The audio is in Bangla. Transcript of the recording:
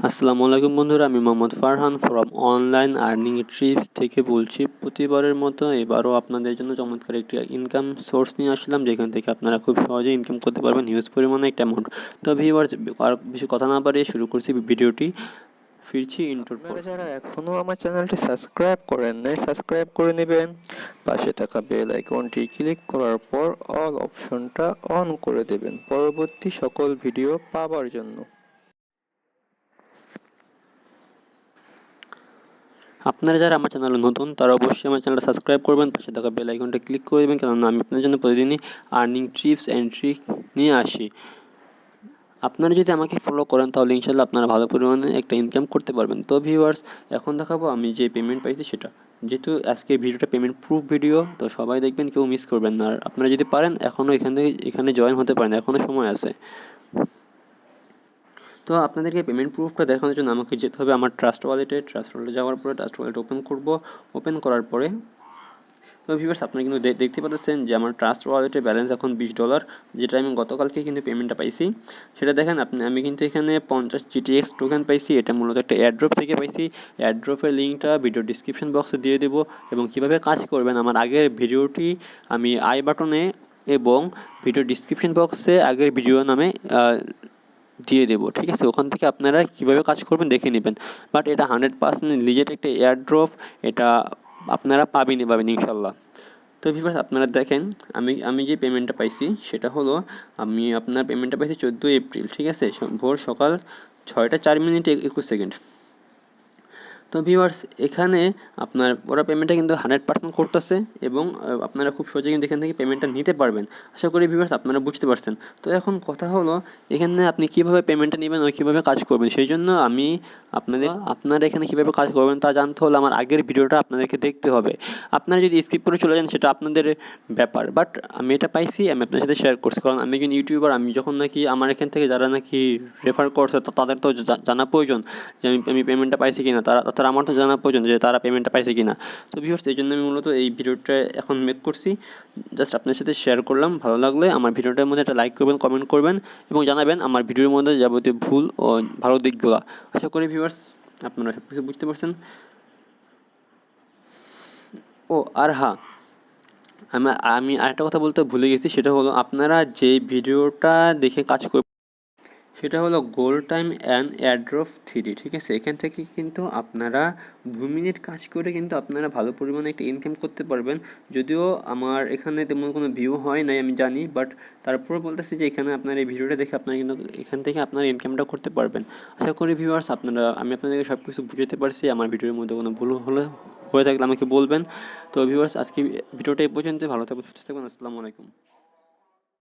আসসালামু আলাইকুম বন্ধুরা, আমি Mohammad Farhan from online earning TRIPS থেকে বলছি। প্রতিবারের মতো এবারও আপনাদের জন্য চমৎকার একটি ইনকাম সোর্স নিয়ে আসলাম, যেখান থেকে আপনারা খুব সহজে ইনকাম করতে পারবেন হিউজ পরিমাণে একটা অ্যামাউন্ট। তো ভিউয়ার্স, আর বেশি কথা না বাড়িয়ে শুরু করছি ভিডিওটি। ফিরছি ইন্ট্রোর পর। আপনারা যারা এখনো আমার চ্যানেলটি সাবস্ক্রাইব করেন নাই, সাবস্ক্রাইব করে নেবেন। পাশে থাকা বেল আইকনটি ক্লিক করার পর অল অপশনটা অন করে দেবেন পরবর্তী সকল ভিডিও পাওয়ার জন্য। আপনারা যারা আমার চ্যানেলে নতুন তারা অবশ্যই আমার চ্যানেলটা সাবস্ক্রাইব করবেন, পাশে থাকা বেল আইকনটা ক্লিক করে দেবেন, কেননা আমি আপনাদের জন্য প্রতিদিনই আর্নিং টিপস অ্যান্ড ট্রিক নিয়ে আসি। আপনারা যদি আমাকে ফলো করেন তাহলে ইনশাল্লাহ আপনারা ভালো পরিমাণে একটা ইনকাম করতে পারবেন। তো ভিউয়ার্স, এখন দেখাবো আমি যে পেমেন্ট পাইছি সেটা। যেহেতু আজকে ভিডিওটা পেমেন্ট প্রুফ ভিডিও, তো সবাই দেখবেন, কেউ মিস করবেন না। আর আপনারা যদি পারেন এখনও এখানে জয়েন হতে পারেন, এখনও সময় আছে। তো আপনাদেরকে পেমেন্ট প্রুফটা দেখানোর জন্য আমাকে যেতে হবে আমার ট্রাস্ট ওয়ালেটে যাওয়ার পরে ট্রাস্ট ওয়ালেট ওপেন করব। ওপেন করার পরে তো ভিউয়ার্স, আপনারা কিন্তু দেখতে পাচ্ছেন যে আমার ট্রাস্ট ওয়ালেটে ব্যালেন্স এখন $20, যেটা আমি গতকালকে কিন্তু পেমেন্টটা পাইছি। সেটা দেখেন আমি কিন্তু এখানে 50 GTX টোকেন পাইছি। এটা মূলত একটা এয়ারড্রপ থেকে পাইছি। এয়ারড্রপের লিঙ্কটা ভিডিও ডিসক্রিপশন বক্সে দিয়ে দেবো, এবং কিভাবে কাজ করবেন আমার আগের ভিডিওটি আমি আই বাটনে এবং ভিডিও ডিসক্রিপশন বক্সে আগের ভিডিও নামে দিয়ে দেবো, ঠিক আছে? ওখান থেকে আপনারা কিভাবে কাজ করবেন দেখে নেবেন। বাট এটা 100% লিজেট একটা এয়ারড্রপ, এটা আপনারা পাবেন ইনশাল্লাহ। তো ভিউয়ার্স, আপনারা দেখেন আমি যে পেমেন্টটা পাইছি সেটা হলো, আমি আপনার পেমেন্টটা পাইছি 14 এপ্রিল, ঠিক আছে, ভোর সকাল 6টা 4 মিনিট 21 সেকেন্ড। তো ভিউয়ার্স, এখানে আপনার ওরা পেমেন্টটা কিন্তু 100% করতেছে, এবং আপনারা খুব সহজে কিন্তু এখান থেকে পেমেন্টটা নিতে পারবেন। আশা করি ভিউয়ার্স আপনারা বুঝতে পারছেন। তো এখন কথা হলো, এখানে আপনি কিভাবে পেমেন্টটা নেবেন ও কিভাবে কাজ করবেন, সেই জন্য আমি আপনারা এখানে কিভাবে কাজ করবেন তা জানতে হলে আমার আগের ভিডিওটা আপনাদেরকে দেখতে হবে। আপনারা যদি স্কিপ করে চলে যান সেটা আপনাদের ব্যাপার, বাট আমি এটা পাইছি, আমি আপনার সাথে শেয়ার করছি, কারণ আমি একজন ইউটিউবার। আমি যখন নাকি আমার এখান থেকে যারা নাকি রেফার করছে তাদের তো জানা প্রয়োজন যে আমি পেমেন্টটা পাইছি কিনা, তারা আমার তো জানা প্রয়োজন যে তারা পেমেন্টটা পাইছে কিনা। তো ভিউয়ার্স, এই জন্য আমি মূলত এই ভিডিওটা এখন মেক করছি, জাস্ট আপনার সাথে শেয়ার করলাম। ভালো লাগলে আমার ভিডিওটার মধ্যে একটা লাইক করবেন, কমেন্ট করবেন, এবং জানাবেন আমার ভিডিওর মধ্যে যাবতীয় ভুল ও ভালো দিকগুলো। আশা করি ভিউয়ার্স আপনারা সব কিছু বুঝতে পারছেন। ও আর হ্যাঁ, আমি আরেকটা কথা বলতে ভুলে গেছি, সেটা হলো আপনারা যে ভিডিওটা দেখে কাজ করবেন সেটা হলো GoalTimeN Airdrop 3, ঠিক আছে? এখান থেকে কিন্তু আপনারা 2 মিনিট কাজ করে কিন্তু আপনারা ভালো পরিমাণে একটা ইনকাম করতে পারবেন। যদিও আমার এখানে তেমন কোনো ভিউ হয় নাই আমি জানি, বাট তারপরে বলতেছি যে এখানে আপনার এই ভিডিওটা দেখে আপনারা কিন্তু এখান থেকে আপনার ইনকামটা করতে পারবেন। আশা করি ভিউয়ার্স আমি আপনাদেরকে সব কিছু বুঝাতে পারছি। আমার ভিডিওর মধ্যে কোনো ভুল হয়ে থাকলে আমাকে বলবেন। তো ভিউয়ার্স, আজকে ভিডিওটা এই পর্যন্ত। ভালো থাকবেন, সুস্থ থাকবেন। আসসালামু আলাইকুম।